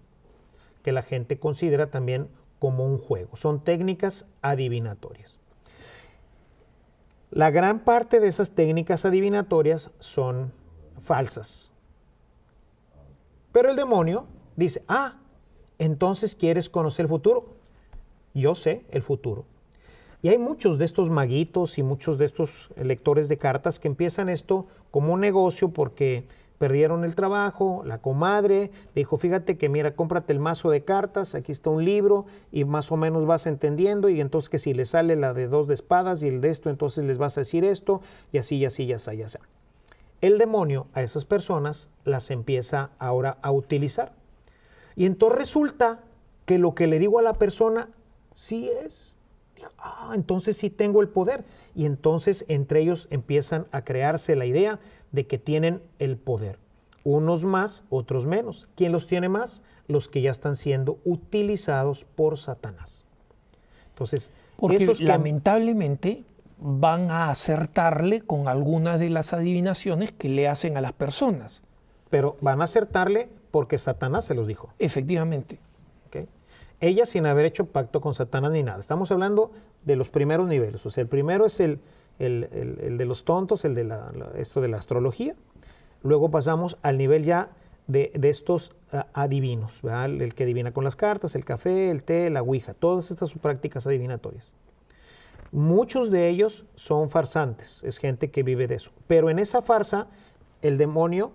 que la gente considera también como un juego. Son técnicas adivinatorias. La gran parte de esas técnicas adivinatorias son falsas. Pero el demonio dice, entonces quieres conocer el futuro. Yo sé el futuro. Y hay muchos de estos maguitos y muchos de estos lectores de cartas que empiezan esto como un negocio porque perdieron el trabajo, la comadre dijo, fíjate que mira, cómprate el mazo de cartas, aquí está un libro y más o menos vas entendiendo y entonces que si le sale la de 2 de espadas y el de esto, entonces les vas a decir esto y así, y así, y así, y así. El demonio a esas personas las empieza ahora a utilizar. Y entonces resulta que lo que le digo a la persona sí es. Digo, entonces sí tengo el poder. Y entonces entre ellos empiezan a crearse la idea de que tienen el poder. Unos más, otros menos. ¿Quién los tiene más? Los que ya están siendo utilizados por Satanás. Entonces, porque esos lamentablemente van a acertarle con algunas de las adivinaciones que le hacen a las personas. Pero van a acertarle porque Satanás se los dijo. Efectivamente. ¿Okay? Ella sin haber hecho pacto con Satanás ni nada. Estamos hablando de los primeros niveles. O sea, el primero es el de los tontos, el de esto de la astrología. Luego pasamos al nivel ya de estos adivinos, ¿verdad? El que adivina con las cartas, el café, el té, la ouija. Todas estas son prácticas adivinatorias. Muchos de ellos son farsantes, es gente que vive de eso. Pero en esa farsa, el demonio,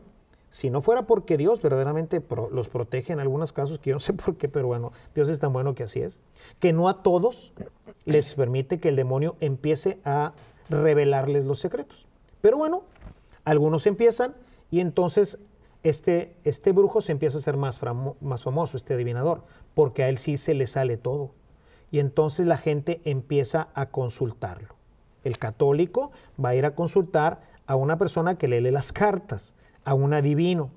si no fuera porque Dios verdaderamente los protege en algunos casos, que yo no sé por qué, pero bueno, Dios es tan bueno que así es, que no a todos les permite que el demonio empiece a revelarles los secretos. Pero bueno, algunos empiezan y entonces este brujo se empieza a ser más famoso, este adivinador, porque a él sí se le sale todo. Y entonces la gente empieza a consultarlo. El católico va a ir a consultar a una persona que le lee las cartas, a un adivino,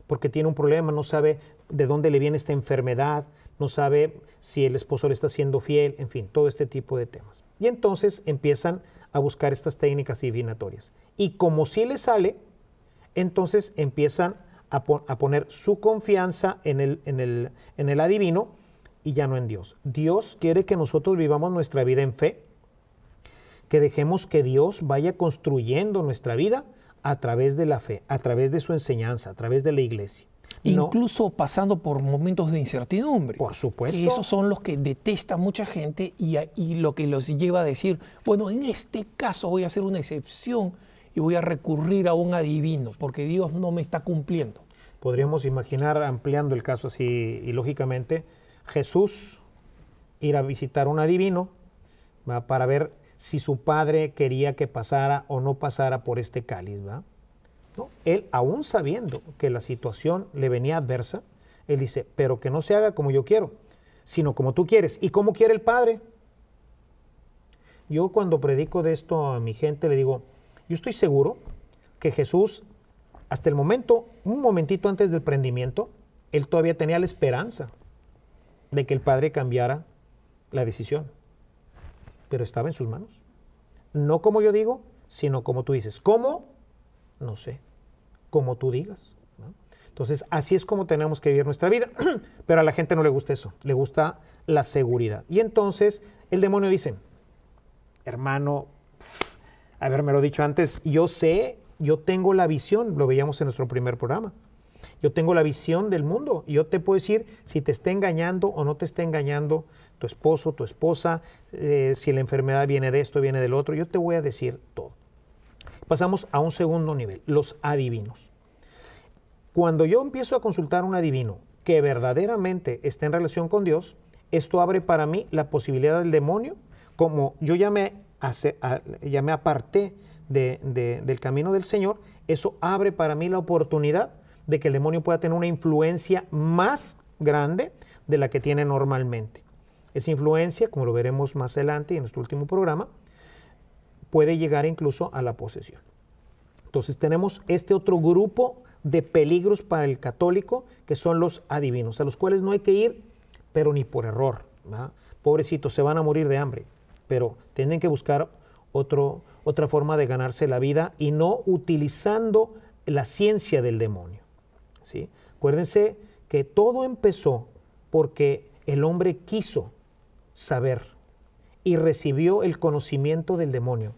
porque tiene un problema, no sabe de dónde le viene esta enfermedad, no sabe si el esposo le está siendo fiel, en fin, todo este tipo de temas. Y entonces empiezan a buscar estas técnicas adivinatorias. Y como sí le sale, entonces empiezan a poner su confianza en el adivino, y ya no en Dios. Dios quiere que nosotros vivamos nuestra vida en fe, que dejemos que Dios vaya construyendo nuestra vida a través de la fe, a través de su enseñanza, a través de la iglesia. Incluso pasando por momentos de incertidumbre. Por supuesto. Que esos son los que detesta mucha gente y lo que los lleva a decir, bueno, en este caso voy a hacer una excepción y voy a recurrir a un adivino porque Dios no me está cumpliendo. Podríamos imaginar, ampliando el caso así y lógicamente, Jesús ir a visitar a un adivino, ¿va? Para ver si su padre quería que pasara o no pasara por este cáliz, ¿va? ¿No? Él, aún sabiendo que la situación le venía adversa, él dice, pero que no se haga como yo quiero, sino como tú quieres. ¿Y cómo quiere el Padre? Yo cuando predico de esto a mi gente le digo, yo estoy seguro que Jesús, hasta el momento, un momentito antes del prendimiento, él todavía tenía la esperanza de que el Padre cambiara la decisión, pero estaba en sus manos. No como yo digo, sino como tú dices. ¿Cómo? No sé, como tú digas, ¿no? Entonces, así es como tenemos que vivir nuestra vida, pero a la gente no le gusta eso, le gusta la seguridad. Y entonces el demonio dice, hermano, haberme dicho antes, yo sé, yo tengo la visión, lo veíamos en nuestro primer programa. Yo tengo la visión del mundo y yo te puedo decir si te está engañando o no te está engañando tu esposo, tu esposa, si la enfermedad viene de esto, viene del otro, yo te voy a decir todo. Pasamos a un segundo nivel, los adivinos. Cuando yo empiezo a consultar a un adivino que verdaderamente está en relación con Dios, esto abre para mí la posibilidad del demonio, como yo ya me aparté del camino del Señor, eso abre para mí la oportunidad de que el demonio pueda tener una influencia más grande de la que tiene normalmente. Esa influencia, como lo veremos más adelante en nuestro último programa, puede llegar incluso a la posesión. Entonces tenemos este otro grupo de peligros para el católico, que son los adivinos, a los cuales no hay que ir, pero ni por error, ¿verdad? Pobrecitos, se van a morir de hambre, pero tienen que buscar otra forma de ganarse la vida y no utilizando la ciencia del demonio, ¿sí? Acuérdense que todo empezó porque el hombre quiso saber y recibió el conocimiento del demonio.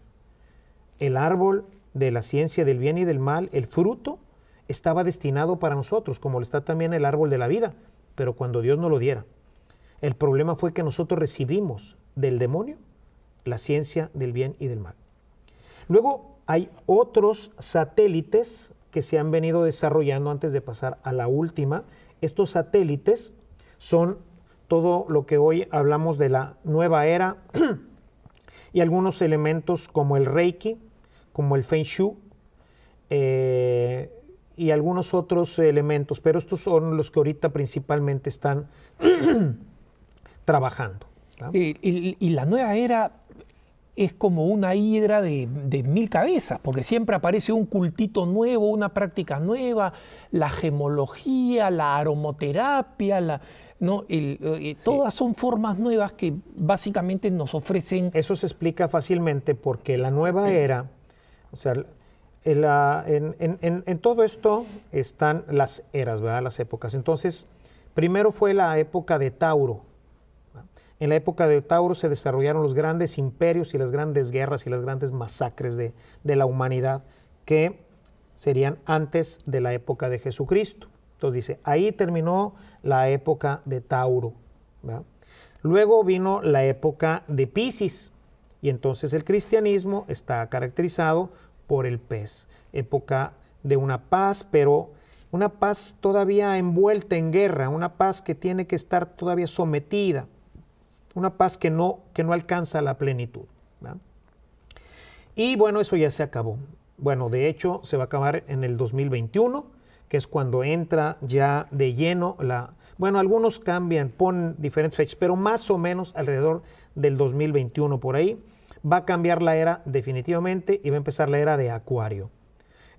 El árbol de la ciencia del bien y del mal, el fruto, estaba destinado para nosotros, como lo está también el árbol de la vida, pero cuando Dios nos lo diera. El problema fue que nosotros recibimos del demonio la ciencia del bien y del mal. Luego hay otros satélites que se han venido desarrollando antes de pasar a la última. Estos satélites son todo lo que hoy hablamos de la nueva era y algunos elementos como el Reiki, como el Feng Shui y algunos otros elementos, pero estos son los que ahorita principalmente están trabajando, ¿no? Y la nueva era es como una hidra de 1000 cabezas, porque siempre aparece un cultito nuevo, una práctica nueva, la gemología, la aromoterapia, ¿no? Todas son formas nuevas que básicamente nos ofrecen. Eso se explica fácilmente porque la nueva era, o sea, en todo esto están las eras, ¿verdad? Las épocas. Entonces, primero fue la época de Tauro. En la época de Tauro se desarrollaron los grandes imperios y las grandes guerras y las grandes masacres de la humanidad que serían antes de la época de Jesucristo. Entonces dice, ahí terminó la época de Tauro, ¿verdad? Luego vino la época de Piscis y entonces el cristianismo está caracterizado por el pez, época de una paz, pero una paz todavía envuelta en guerra, una paz que tiene que estar todavía sometida, una paz que no alcanza la plenitud, ¿verdad? Y bueno, eso ya se acabó. Bueno, de hecho, se va a acabar en el 2021, que es cuando entra ya de lleno bueno, algunos cambian, ponen diferentes fechas, pero más o menos alrededor del 2021 por ahí, va a cambiar la era definitivamente y va a empezar la era de Acuario.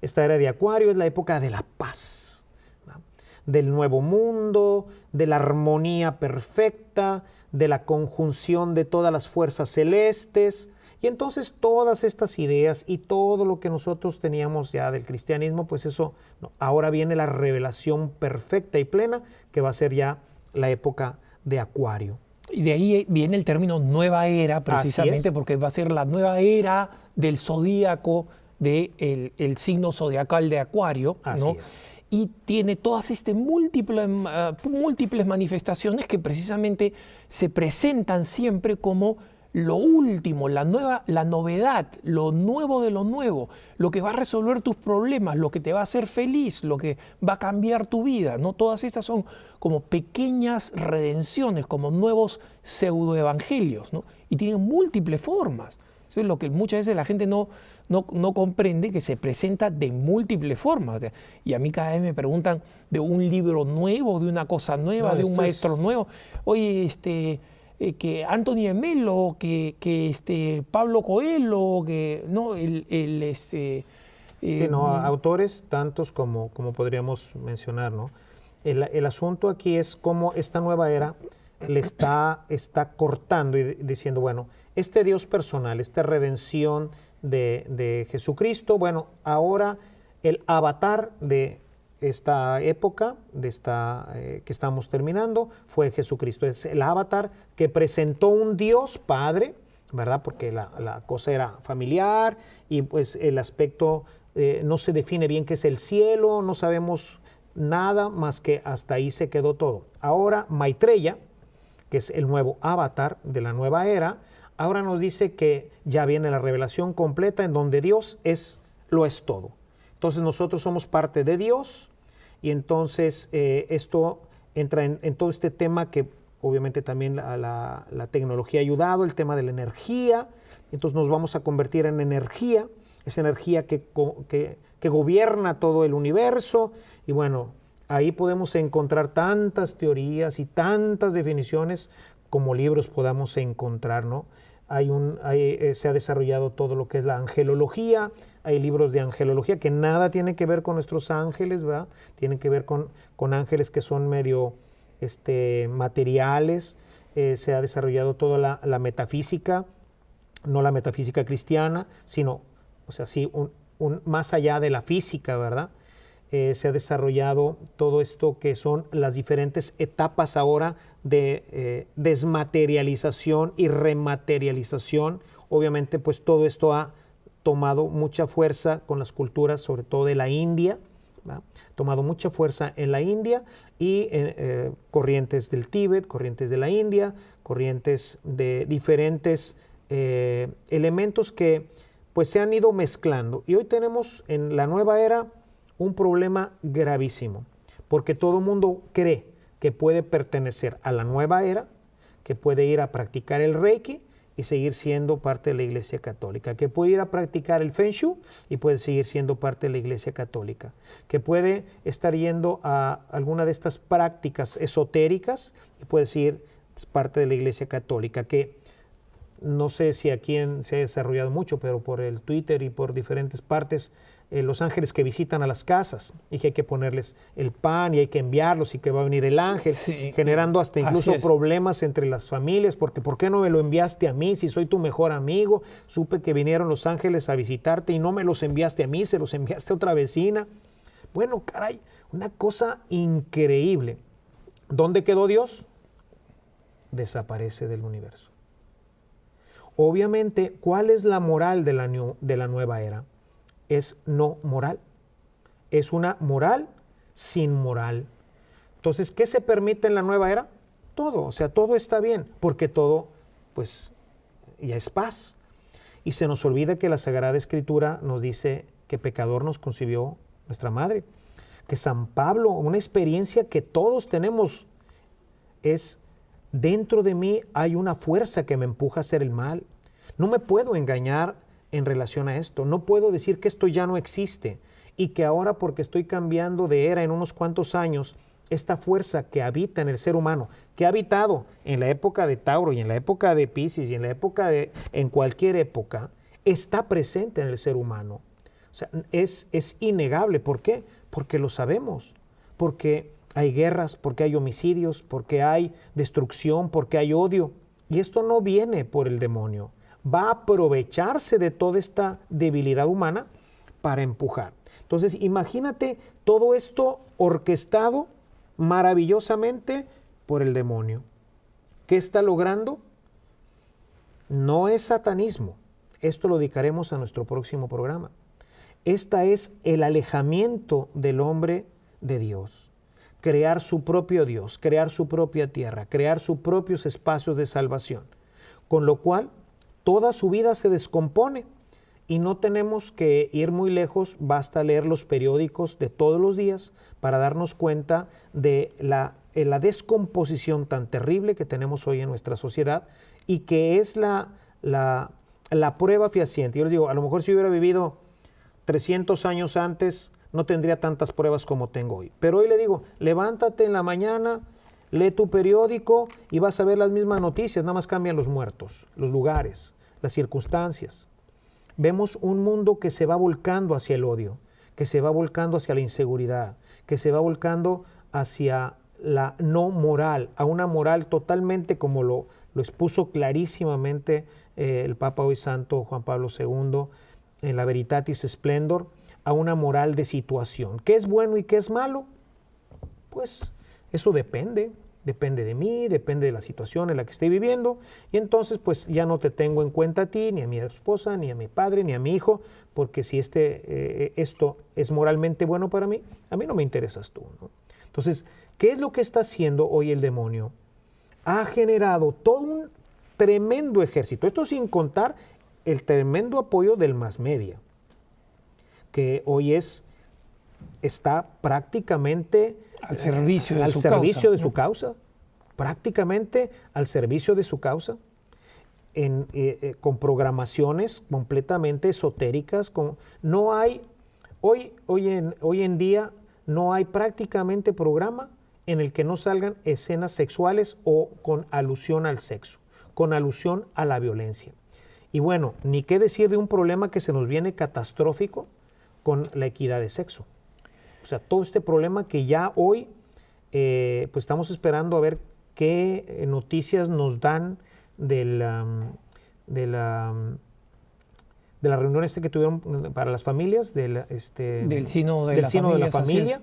Esta era de Acuario es la época de la paz, ¿verdad? Del nuevo mundo, de la armonía perfecta, de la conjunción de todas las fuerzas celestes. Y entonces todas estas ideas y todo lo que nosotros teníamos ya del cristianismo, pues eso, no, ahora viene la revelación perfecta y plena, que va a ser ya la época de Acuario. Y de ahí viene el término nueva era, precisamente porque va a ser la nueva era del zodíaco, del signo zodiacal de Acuario, Así ¿no? es. Y tiene todas múltiples manifestaciones que precisamente se presentan siempre como lo último, la novedad, lo nuevo de lo nuevo, lo que va a resolver tus problemas, lo que te va a hacer feliz, lo que va a cambiar tu vida, ¿no? Todas estas son como pequeñas redenciones, como nuevos pseudoevangelios, ¿no? Y tienen múltiples formas. Eso es lo que muchas veces la gente no comprende, que se presenta de múltiples formas. Y a mí cada vez me preguntan de un libro nuevo, de una cosa nueva, de un maestro nuevo. Oye, que Anthony de Melo, que Pablo Coelho, que no, Sí, no, autores tantos como podríamos mencionar, ¿no? El asunto aquí es cómo esta nueva era le está cortando y diciendo, bueno, este Dios personal, esta redención de Jesucristo, bueno, ahora el avatar de esta época, que estamos terminando, fue Jesucristo. Es el avatar que presentó un Dios Padre, ¿verdad? Porque la cosa era familiar y pues el aspecto no se define bien qué es el cielo, no sabemos nada más que hasta ahí se quedó todo. Ahora Maitreya, que es el nuevo avatar de la nueva era, ahora nos dice que ya viene la revelación completa en donde Dios lo es todo. Entonces nosotros somos parte de Dios y entonces esto entra en todo este tema que obviamente también la tecnología ha ayudado, el tema de la energía. Entonces nos vamos a convertir en energía, esa energía que gobierna todo el universo. Y bueno, ahí podemos encontrar tantas teorías y tantas definiciones como libros podamos encontrar, ¿no? Se ha desarrollado todo lo que es la angelología, hay libros de angelología que nada tiene que ver con nuestros ángeles, ¿verdad? Tienen que ver con ángeles que son medio materiales. Se ha desarrollado toda la metafísica, no la metafísica cristiana, sino, o sea, sí, más allá de la física, ¿verdad? Se ha desarrollado todo esto que son las diferentes etapas ahora de desmaterialización y rematerialización. Obviamente, pues todo esto ha tomado mucha fuerza con las culturas, sobre todo de la India, ¿verdad? Tomado mucha fuerza en la India y corrientes del Tíbet, corrientes de la India, corrientes de diferentes elementos que pues se han ido mezclando. Y hoy tenemos en la nueva era un problema gravísimo, porque todo el mundo cree que puede pertenecer a la nueva era, que puede ir a practicar el Reiki y seguir siendo parte de la Iglesia Católica, que puede ir a practicar el Feng Shui y puede seguir siendo parte de la Iglesia Católica, que puede estar yendo a alguna de estas prácticas esotéricas y puede seguir parte de la Iglesia Católica, que no sé si aquí se ha desarrollado mucho, pero por el Twitter y por diferentes partes, los ángeles que visitan a las casas y que hay que ponerles el pan y hay que enviarlos y que va a venir el ángel, Sí, generando hasta incluso problemas entre las familias, porque ¿por qué no me lo enviaste a mí si soy tu mejor amigo? Supe que vinieron los ángeles a visitarte y no me los enviaste a mí, se los enviaste a otra vecina. Bueno, caray, una cosa increíble. ¿Dónde quedó Dios? Desaparece del universo. Obviamente, ¿cuál es la moral de la nueva era? Es no moral. Es una moral sin moral. Entonces, ¿qué se permite en la nueva era? Todo, o sea, todo está bien, porque todo, pues, ya es paz. Y se nos olvida que la Sagrada Escritura nos dice que pecador nos concibió nuestra madre. Que San Pablo, una experiencia que todos tenemos, es dentro de mí hay una fuerza que me empuja a hacer el mal. No me puedo engañar en relación a esto. No puedo decir que esto ya no existe y que ahora porque estoy cambiando de era en unos cuantos años, esta fuerza que habita en el ser humano, que ha habitado en la época de Tauro y en la época de Piscis y en la época en cualquier época, está presente en el ser humano. O sea, es innegable. ¿Por qué? Porque lo sabemos. Porque hay guerras, porque hay homicidios, porque hay destrucción, porque hay odio. Y esto no viene por el demonio. Va a aprovecharse de toda esta debilidad humana para empujar. Entonces, imagínate todo esto orquestado maravillosamente por el demonio. ¿Qué está logrando? No es satanismo. Esto lo dedicaremos a nuestro próximo programa. Esta es el alejamiento del hombre de Dios. Crear su propio Dios, crear su propia tierra, crear sus propios espacios de salvación. Con lo cual, toda su vida se descompone y no tenemos que ir muy lejos, basta leer los periódicos de todos los días para darnos cuenta de la descomposición tan terrible que tenemos hoy en nuestra sociedad y que es la prueba fehaciente. Yo les digo, a lo mejor si hubiera vivido 300 años antes, no tendría tantas pruebas como tengo hoy. Pero hoy le digo, levántate en la mañana, lee tu periódico y vas a ver las mismas noticias, nada más cambian los muertos, los lugares, las circunstancias. Vemos un mundo que se va volcando hacia el odio, que se va volcando hacia la inseguridad, que se va volcando hacia la no moral, a una moral totalmente como lo expuso clarísimamente el Papa hoy Santo Juan Pablo II en la Veritatis Splendor, a una moral de situación. ¿Qué es bueno y qué es malo? Pues eso depende de mí, depende de la situación en la que esté viviendo, y entonces pues ya no te tengo en cuenta a ti, ni a mi esposa, ni a mi padre, ni a mi hijo, porque si esto es moralmente bueno para mí, a mí no me interesas tú, ¿no? Entonces, ¿qué es lo que está haciendo hoy el demonio? Ha generado todo un tremendo ejército, esto sin contar el tremendo apoyo del mass media, que hoy está prácticamente al servicio de su causa, prácticamente al servicio de su causa, con programaciones completamente esotéricas. Hoy en día no hay prácticamente programa en el que no salgan escenas sexuales o con alusión al sexo, con alusión a la violencia. Y bueno, ni qué decir de un problema que se nos viene catastrófico con la equidad de sexo. O sea, todo este problema que ya hoy pues estamos esperando a ver qué noticias nos dan de la reunión que tuvieron para las familias, del Sínodo de la Familia,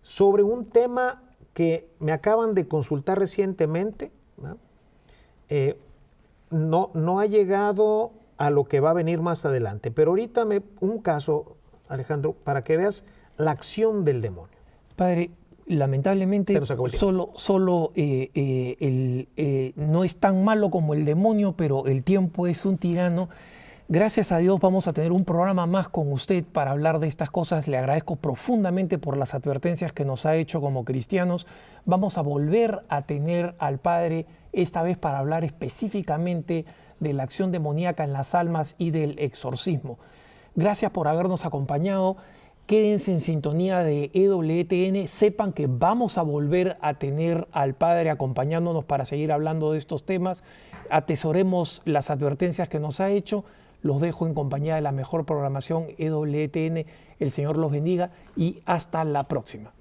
sobre un tema que me acaban de consultar recientemente, ¿no? No ha llegado a lo que va a venir más adelante, pero ahorita un caso, Alejandro, para que veas la acción del demonio. Padre, lamentablemente no es tan malo como el demonio, pero el tiempo es un tirano. Gracias a Dios vamos a tener un programa más con usted para hablar de estas cosas. Le agradezco profundamente por las advertencias que nos ha hecho como cristianos. Vamos a volver a tener al Padre, esta vez para hablar específicamente de la acción demoníaca en las almas y del exorcismo. Gracias por habernos acompañado. Quédense en sintonía de EWTN. Sepan que vamos a volver a tener al Padre acompañándonos para seguir hablando de estos temas. Atesoremos las advertencias que nos ha hecho. Los dejo en compañía de la mejor programación EWTN. El Señor los bendiga y hasta la próxima.